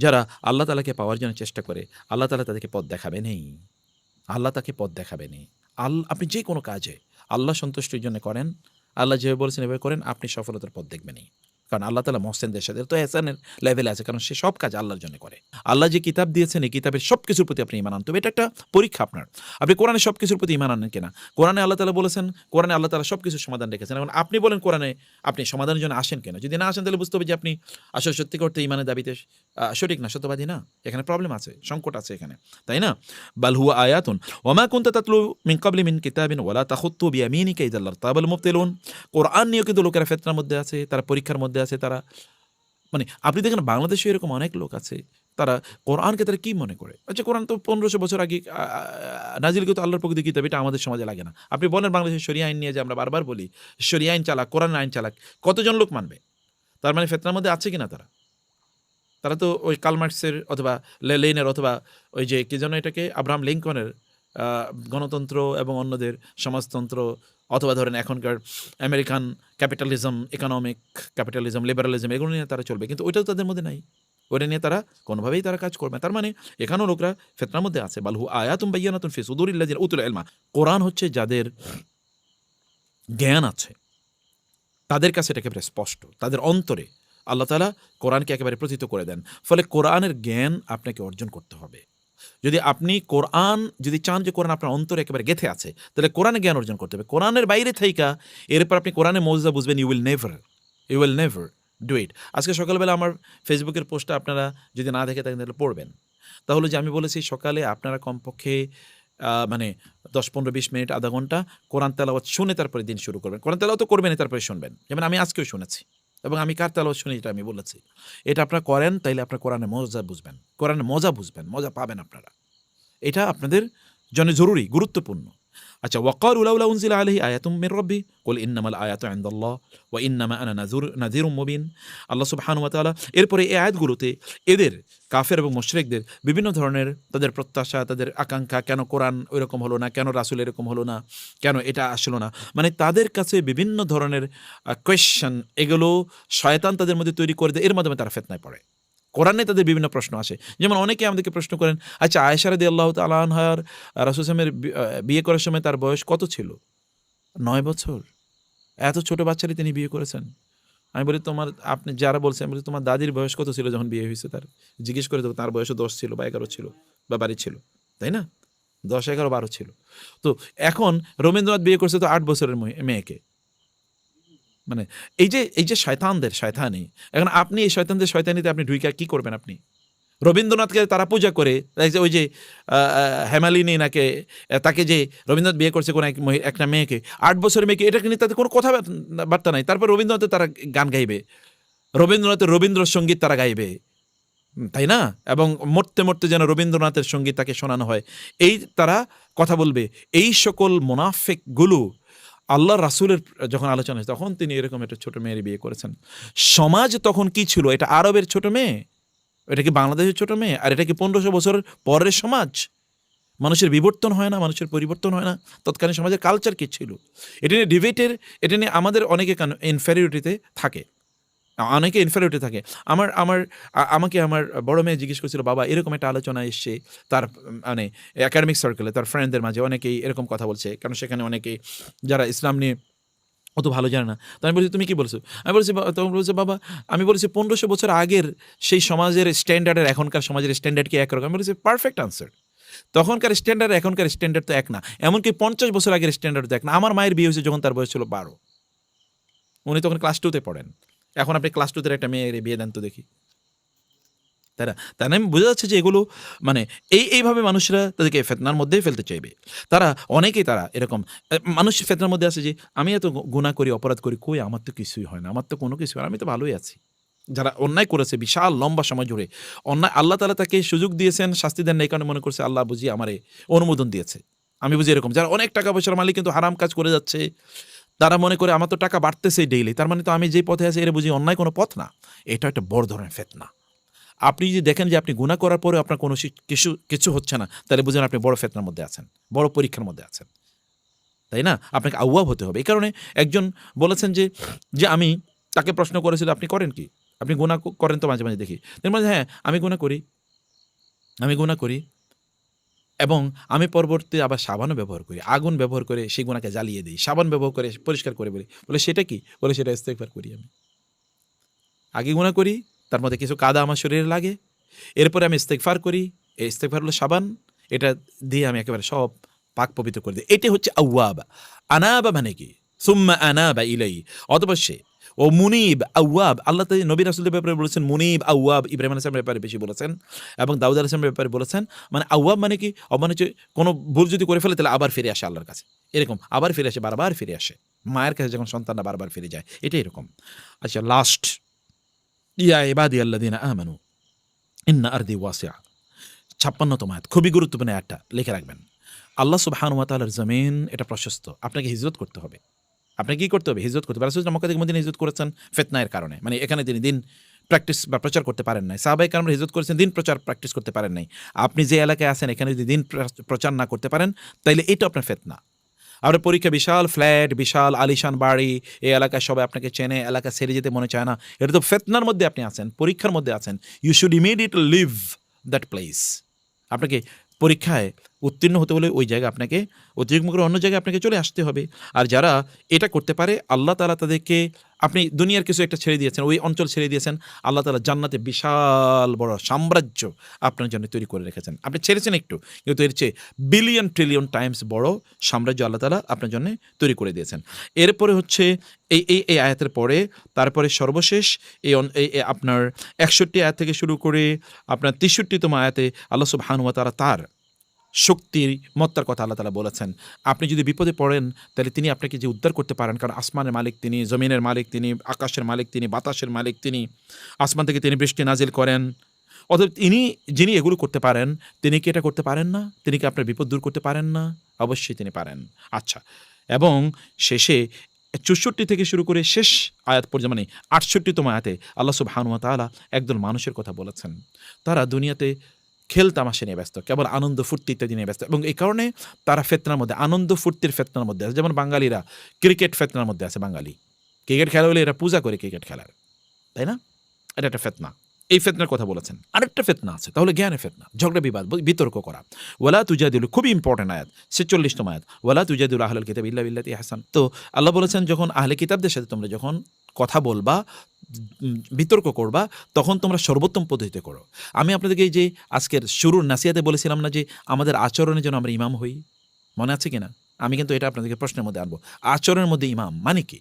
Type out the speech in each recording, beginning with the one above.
যারা আল্লাহ তাআলাকে পাওয়ার জন্য চেষ্টা করে, আল্লাহ তাআলা তাদেরকে পথ দেখাবেনই। আল্লাহ তাকে পথ দেখাবেনই। আপনি যে কোনো কাজে আল্লাহ সন্তুষ্টির জন্য করেন, আল্লাহ যেভাবে বলেছেন এভাবে করেন, আপনি সফলতার পথ দেখবেনই। কারণ আল্লাহ তাআলা মহসিনদের সাথে তো এহসানের লেভেলে আছে, কারণ সে সব কাজ আল্লাহর জন্য করে। আল্লাহ যে কিতাব দিয়েছেন এই কিতাবের সব কিছুর প্রতি আপনি ঈমান আনতে হবে। এটা একটা পরীক্ষা আপনার। আপনি কোরআনে সব কিছুর প্রতি ঈমান আনেন কিনা? কোরআনে আল্লাহ তাআলা বলেছেন, কোরআনে আল্লাহ তাআলা সব কিছুর সমাধান রেখেছেন। এখন আপনি বলেন কোরআনে আপনি সমাধানের জন্য আসেন কেন? যদি না আসেন তাহলে বুঝতে হবে যে আপনি আসলে সত্যি করতে ঈমানের দাবিতে সঠিক না, সত্যবাদী না। এখানে প্রবলেম আছে, সংকট আছে এখানে। তাই না? বাল হুয়া আয়াতুন ওয়ামা কুনতা তাতলু মিন ক্বাবলি মিন কিতাবিন ওয়ালা তাখুত্তু বিয়ামিনিকা ইযাল লারতাবাল মুবতিলুন। কোরআন নিয়েও কিন্তু লোকেরা ফিতনার মধ্যে আছে, তারা পরীক্ষার মধ্যে আছে, তারা মানে আপনি দেখেন বাংলাদেশে এরকম অনেক লোক আছে, তারা কোরআনকে তারা কি মনে করে? আচ্ছা, কোরআন তো ১৫০০ বছর আগে নাজিলকৃত আল্লাহর প্রকৃত কিতাব, এটা আমাদের সমাজে লাগে না। আপনি বলেন বাংলাদেশের শরিয়া আইন নিয়ে, যে আমরা বারবার বলি শরিয়া আইন চালাক, কোরআনের আইন চালাক, কতজন লোক মানবে? তার মানে ফিতনার মধ্যে আছে কিনা তারা? তারা তো ওই কার্ল মার্কসের অথবা লেনিনের অথবা ওই যে কি যেন এটাকে আব্রাহাম লিঙ্কনের গণতন্ত্র এবং অন্যদের সমাজতন্ত্র, অথবা ধরেন এখনকার American capitalism, economic capitalism, liberalism, এগুলো নিয়ে তারা চলবে, কিন্তু ওইটাও তাদের মধ্যে নাই। ওইটা নিয়ে তারা কোনোভাবেই তারা কাজ করবে। তার মানে এখানেও লোকরা ফিতনার মধ্যে আছে। বাল হু আয়াতুম বায়্যিনাতুন ফি সুদুরিল্লাযিনা উতুল ইলমা। কোরআন হচ্ছে যাদের জ্ঞান আছে তাদের কাছে এটা একেবারে স্পষ্ট, তাদের অন্তরে আল্লাহ তাআলা কোরআনকে একেবারে প্রথিত করে দেন। ফলে কোরআনের জ্ঞান আপনাকে অর্জন করতে হবে। যদি আপনি যদি চান যে কোরআন আপনার অন্তরে একেবারে গেঁথে আছে, তাহলে কোরআনে জ্ঞান অর্জন করতে হবে। কোরআনের বাইরে থাইকা এরপর আপনি কোরআনের মওজিজা বুঝবেন, you will never do it. আজকে সকালবেলা আমার ফেসবুকের পোস্টটা আপনারা যদি না দেখে থাকেন তাহলে পড়বেন। তাহলে যে আমি বলেছি সকালে আপনারা কমপক্ষে মানে ১০, ১৫, ২০ মিনিট, আধা ঘন্টা কোরআন তেলাওয়াত শুনে তারপরে দিন শুরু করবেন। কোরআন তেলাওয়াত তো করবেনই, তারপরে শুনবেন। যেমন আমি আজকেও শুনেছি, এবং আমি কার তেলাওয়াত শুনি এটা আমি বলেছি। এটা আপনারা করেন, তাইলে আপনার কোরআনের মজা বুঝবেন, কোরআনের মজা বুঝবেন, মজা পাবেন আপনারা। এটা আপনাদের জন্য জরুরি, গুরুত্বপূর্ণ। আচ্ছা, ওয়াকালু লাউলা উনজিলা আলাইহি আয়াতুম মির রাব্বি কুল ইন্নামাল আয়াতু ইনদাল্লাহ ওয়া ইন্নামা আনা নাযিরুম মুবিন। আল্লাহ সুবহানাহু ওয়া তাআলা এরপরে এই আয়াতগুলোতে এদের কাফের এবং মুশরিকদের বিভিন্ন ধরনের তাদের প্রত্যাশা, তাদের আকাঙ্ক্ষা, কেন কোরআন ওইরকম হলো না, কেন রাসূল এরকম হলো না, কেন এটা আসলো না, মানে তাদের কাছে বিভিন্ন ধরনের কোয়েশ্চেন, এগুলো শয়তান তাদের মধ্যে তৈরি করে দেয়, এর মাধ্যমে তারা ফিতনায় পড়ে। কোরআনে তাদের বিভিন্ন প্রশ্ন আসে। যেমন অনেকে আমাদেরকে প্রশ্ন করেন, আচ্ছা আয়েশা রাদিয়াল্লাহু তাআলা আনহার রাসূল সাল্লাল্লাহু আলাইহি ওয়াসাল্লামের বিয়ে করার সময় তার বয়স কত ছিল? ৯ বছর। এত ছোট বাচ্চারই তিনি বিয়ে করেছেন। আমি বলি, আপনি যারা বলছেন, আমি বলি তোমার দাদির বয়স কত ছিল যখন বিয়ে হয়েছে তার? জিজ্ঞেস করে দেবো, তার বয়সও ১০ ছিল বা ১১ ছিল বা ১২ ছিল, তাই না? ১০, ১১, ১২ ছিল। তো এখন রবীন্দ্রনাথ বিয়ে করছে তো ৮ বছরের মেয়েকে। মানে এই যে শয়তানি, এখন আপনি এই শয়তানদের শয়তানিতে আপনি ঢুইকা কি করবেন আপনি? রবীন্দ্রনাথকে তারা পূজা করে, ওই যে হেমালিনী নাকে, তাকে যে রবীন্দ্রনাথ বিয়ে করছে কোনো একটা মেয়েকে, ৮ বছরের মেয়েকে, এটাকে নিয়ে তাদের কোনো কথাবার্তা নাই। তারপর রবীন্দ্রনাথের তারা গান গাইবে, রবীন্দ্রনাথের রবীন্দ্রসঙ্গীত তারা গাইবে, তাই না? এবং মরতে মরতে যেন রবীন্দ্রনাথের সঙ্গীত তাকে শোনানো হয়, এই তারা কথা বলবে। এই সকল মুনাফিকগুলো আল্লাহ রাসূলের যখন আলোচনা হয় তখন তিনি এরকম একটা ছোট মেয়ের বিয়ে করেছেন। সমাজ তখন কি ছিল? এটা আরবের ছোট মেয়ে, এটা কি বাংলাদেশের ছোট মেয়ে? আর এটা কি ১৫০০ বছর পরের সমাজ? মানুষের বিবর্তন হয় না, মানুষের পরিবর্তন হয় না? তৎকালীন সমাজের কালচার কি ছিল? এটা নিয়ে আমাদের অনেকে কেন ইনফেরিয়রিটিতে থাকে, অনেকে ইনফেরিয়রিটি থাকে। আমাকে আমার বড় মেয়ে জিজ্ঞেস করেছিল, বাবা এরকম একটা আলোচনা এসছে তার মানে একাডেমিক সার্কেলে, তার ফ্রেন্ডদের মাঝে অনেকেই এরকম কথা বলছে, কারণ সেখানে অনেকেই যারা ইসলাম নিয়ে অত ভালো জানে না। তো আমি বলছি, তুমি কি বলছো? তখন বলছে, বাবা আমি বলেছি ১৫০০ বছর আগের সেই সমাজের স্ট্যান্ডার্ড আর এখনকার সমাজের স্ট্যান্ডার্ড কি একরকম? আমি বলেছি, পারফেক্ট আনসার। তখনকার স্ট্যান্ডার্ড এখনকার স্ট্যান্ডার্ড তো এক না, এমনকি ৫০ বছর আগের স্ট্যান্ডার্ড তো এক না। আমার মায়ের বিয়ে হয়েছে যখন তার বয়স ছিল ১২, উনি তখন ক্লাস 2-তে পড়েন। এখন আপনি ক্লাস 2-তে একটা মেয়ের বিয়ে দেন তো দেখি, তাই না? তাই না? বোঝা যাচ্ছে যে এগুলো মানে এইভাবে মানুষরা তাদেরকে ফিতনার মধ্যেই ফেলতে চাইবে। অনেকেই তারা এরকম মানুষ ফিতনার মধ্যে আছে যে আমি এত গুনাহ করি, অপরাধ করি, কই আমার তো কিছুই হয় না, আমার তো কোনো কিছু হয় না, আমি তো ভালোই আছি। যারা অন্যায় করেছে বিশাল লম্বা সময় জুড়ে অন্যায়, আল্লাহ তাআলা তাকে সুযোগ দিয়েছেন, শাস্তি দেন না, এই কারণে মনে করছে আল্লাহ বুঝি আমারে অনুমোদন দিয়েছে, আমি বুঝি এরকম। যারা অনেক টাকা পয়সার মালিক কিন্তু হারাম কাজ করে যাচ্ছে, তারা মনে করে আমার তো টাকা বাড়তেছেই ডেইলি, তার মানে তো আমি যে পথে আছি এর বুঝি অন্যায় কোনো পথ না। এটা একটা বড় ধরনের ফিতনা। আপনি যদি দেখেন যে আপনি গুনাহ করার পরেও আপনার কোনো কিছু হচ্ছে না, তাহলে বুঝেন আপনি বড় ফিতনার মধ্যে আছেন, বড় পরীক্ষার মধ্যে আছেন, তাই না? আপনাকে আউয়াব হতে হবে। এই কারণে একজন বলেছেন যে আমি তাকে প্রশ্ন করেছিল, আপনি করেন কি? আপনি গুনাহ করেন তো মাঝে, মাঝে দেখি। তার মানে হ্যাঁ, আমি গুনাহ করি এবং আমি পরবর্তীতে আবার সাবানও ব্যবহার করি। আগুন ব্যবহার করে সেই গুনাহকে জ্বালিয়ে দেই। সাবান ব্যবহার করে পরিষ্কার করে বলি। বলে সেটা কি? বলে সেটা ইস্তেগফার করি আমি। আগে গুনাহ করি, তার মধ্যে কিছু কাদা আমার শরীরে লাগে। এরপরে আমি ইস্তেগফার করি। এই ইস্তেগফার হলো সাবান। এটা দিয়ে আমি একেবারে সব পাক পবিত্র করে দিই। এটি হচ্ছে আওয়াব। আনাবা মানে কি? সুম্মা আনাবা ইলাইহি। অতঃপর সে ও মুনিব, আওয়াব। আল্লাহ তাআলা নবী রাসূলের ব্যাপারে বলেছেন মুনিব, আওয়াব। ইব্রাহিম আলাইহিস সালামের ব্যাপারে বেশি বলেছেন এবং দাউদ আলাইহিস সালামের ব্যাপারে বলেছেন। মানে আওয়াব মানে কি? মানে হচ্ছে কোনো ভুল যদি করে ফেলে তাহলে আবার ফিরে আসে আল্লাহর কাছে। এরকম আবার ফিরে আসে, বারবার ফিরে আসে। মায়ের কাছে যখন সন্তানরা বারবার ফিরে যায়। এটা এরকম। আচ্ছা লাস্ট ইয়া ইবাদিয়াল্লাযিনা আমানু ইন্না আরদি ওয়াসিআ ৫৬তম আয়াত খুবই গুরুত্বপূর্ণ আয়াতটা লিখে রাখবেন। আল্লাহ সুবহানাহু ওয়া তাআলার জমিন এটা প্রশস্ত। আপনাকে হিজরত করতে হবে। আপনাকে কি করতে হবে? হিজরত করতে হবে। রাসূল মক্কা থেকে মদিনায় হিজরত করেছেন ফিতনার কারণে। মানে এখানে তিনি দিন প্র্যাকটিস বা প্রচার করতে পারেন নাই। সাহাবায়ে কেরামরা হিজরত করেছেন দিন প্রচার প্র্যাকটিস করতে পারেন নাই। আপনি যে এলাকায় আছেন এখানে যদি দিন প্রচার না করতে পারেন তাইলে এটা আপনার ফিতনা। আপনার পরীক্ষা বিশাল ফ্ল্যাট, বিশাল আলিশান বাড়ি, এই এলাকায় সবাই আপনাকে চেনে, এলাকা ছেড়ে যেতে মনে চায় না। এটা তো ফিতনার মধ্যে আপনি আছেন, পরীক্ষার মধ্যে আছেন। You should immediately leave that place. আপনাকে পরীক্ষায় উত্তীর্ণ হতে হলে ওই জায়গায় আপনাকে অতিক্রম করে অন্য জায়গায় আপনাকে চলে আসতে হবে। আর যারা এটা করতে পারে আল্লাহ তাআলা তাদেরকে, আপনি দুনিয়ার কিছু একটা ছেড়ে দিয়েছেন, ওই অঞ্চল ছেড়ে দিয়েছেন, আল্লাহ তাআলা জান্নাতে বিশাল বড় সাম্রাজ্য আপনার জন্য তৈরি করে রেখেছেন। আপনি ছেড়েছেন একটু, কিন্তু এর চেয়ে বিলিয়ন ট্রিলিয়ন টাইমস বড় সাম্রাজ্য আল্লাহ তাআলা আপনার জন্য তৈরি করে দিয়েছেন। এরপরে হচ্ছে এই আয়াতের পরে তারপরে সর্বশেষ এই আপনার ৬১ আয়াত থেকে শুরু করে আপনার ৬৩তম আয়াতে আল্লাহ সুবহানাহু ওয়া তাআলা তার শক্তির মত্তার কথা আল্লাহ তাআলা বলেছেন। আপনি যদি বিপদে পড়েন তাহলে তিনি আপনাকে যে উদ্ধার করতে পারেন, কারণ আসমানের মালিক তিনি, জমিনের মালিক তিনি, আকাশের মালিক তিনি, বাতাসের মালিক তিনি, আসমান থেকে তিনি বৃষ্টি নাজিল করেন। অতএব যিনি এগুলো করতে পারেন, তিনি কি এটা করতে পারেন না? তিনি কি আপনার বিপদ দূর করতে পারেন না? অবশ্যই তিনি পারেন। আচ্ছা, এবং শেষে ৬৪ থেকে শুরু করে শেষ আয়াত পর্যন্ত মানে ৬৮তম আয়াতে আল্লাহ সুবহানাহু ওয়া তাআলা একদল মানুষের কথা বলেছেন। তারা দুনিয়াতে খেল তামাশা নিয়ে ব্যস্ত, কেবল আনন্দ ফুর্তি ইত্যাদি নিয়ে ব্যস্ত, এবং এই কারণে তারা ফিতনার মধ্যে, আনন্দ ফুর্তির ফিতনার মধ্যে আছে। যেমন বাঙালিরা ক্রিকেট ফিতনার মধ্যে আছে। বাঙালি ক্রিকেট খেলা হলে এরা পূজা করে ক্রিকেট খেলার, তাই না? এটা একটা ফিতনা। এই ফিতনার কথা বলেছেন। আরেকটা ফিতনা আছে, তাহলে জ্ঞানের ফিতনা, ঝগড়া বিবাদ, বিতর্ক করা। ওয়ালা তুজাদিলু, খুবই ইম্পর্টেন্ট আয়াত ৪৬তম আয়াত, ওয়ালা তুজাদিলু আহলাল কিতাব ইল্লা বিল্লাতি আহসান। তো আল্লাহ বলেছেন যখন আহলে কিতাবদের সাথে তোমরা যখন কথা বলবা, বিতর্ক করবা, তখন তোমরা সর্বোত্তম পদ্ধতিতে করো। আমি আপনাদেরকে এই যে আজকের শুরুর নাসিহাতে বলেছিলাম না যে আমাদের আচরণের জন্য আমরা ইমাম হই, মনে আছে কিনা? আমি কিন্তু এটা আপনাদেরকে প্রশ্নের মধ্যে আনবো। আচরণের মধ্যে ইমাম মানে কি?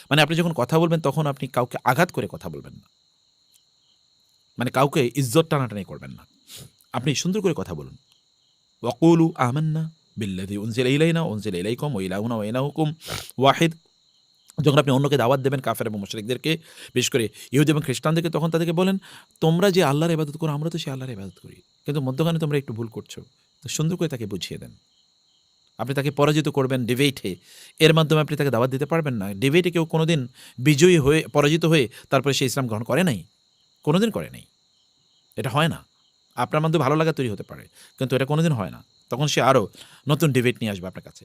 মানে আপনি যখন কথা বলবেন তখন আপনি কাউকে আঘাত করে কথা বলবেন না, মানে কাউকে ইজ্জত টানাটানি করবেন না। আপনি সুন্দর করে কথা বলুন। ওয়াকুলু আমান্না বিল্লাযী উনজিলা ইলাইনা উনজিলা ইলাইকুম ওয়া ইলাহুনা ওয়া ইলাহুকুম ওয়াহিদ। যখন আপনি অন্যকে দাওয়াত দেবেন, কাফের এবং মুশরিকদেরকে, বিশেষ করে ইহুদি এবং খ্রিস্টানদেরকে, তখন তাদেরকে বলেন তোমরা যে আল্লাহর ইবাদত করো আমরা তো সেই আল্লাহর ইবাদত করি, কিন্তু মধ্যখানে তোমরা একটু ভুল করছো। তো সুন্দর করে তাকে বুঝিয়ে দেন। আপনি তাকে পরাজিত করবেন ডিবেটে, এর মাধ্যমে আপনি তাকে দাওয়াত দিতে পারবেন না। ডিবেটে কেউ কোনোদিন বিজয়ী হয়ে পরাজিত হয়ে তারপরে সে ইসলাম গ্রহণ করে নাই, কোনোদিন করে নাই। এটা হয় না। আপনার মধ্যে ভালো লাগা তৈরি হতে পারে, কিন্তু এটা কোনোদিন হয় না। তখন সে আরও নতুন ডিবেট নিয়ে আসবে আপনার কাছে।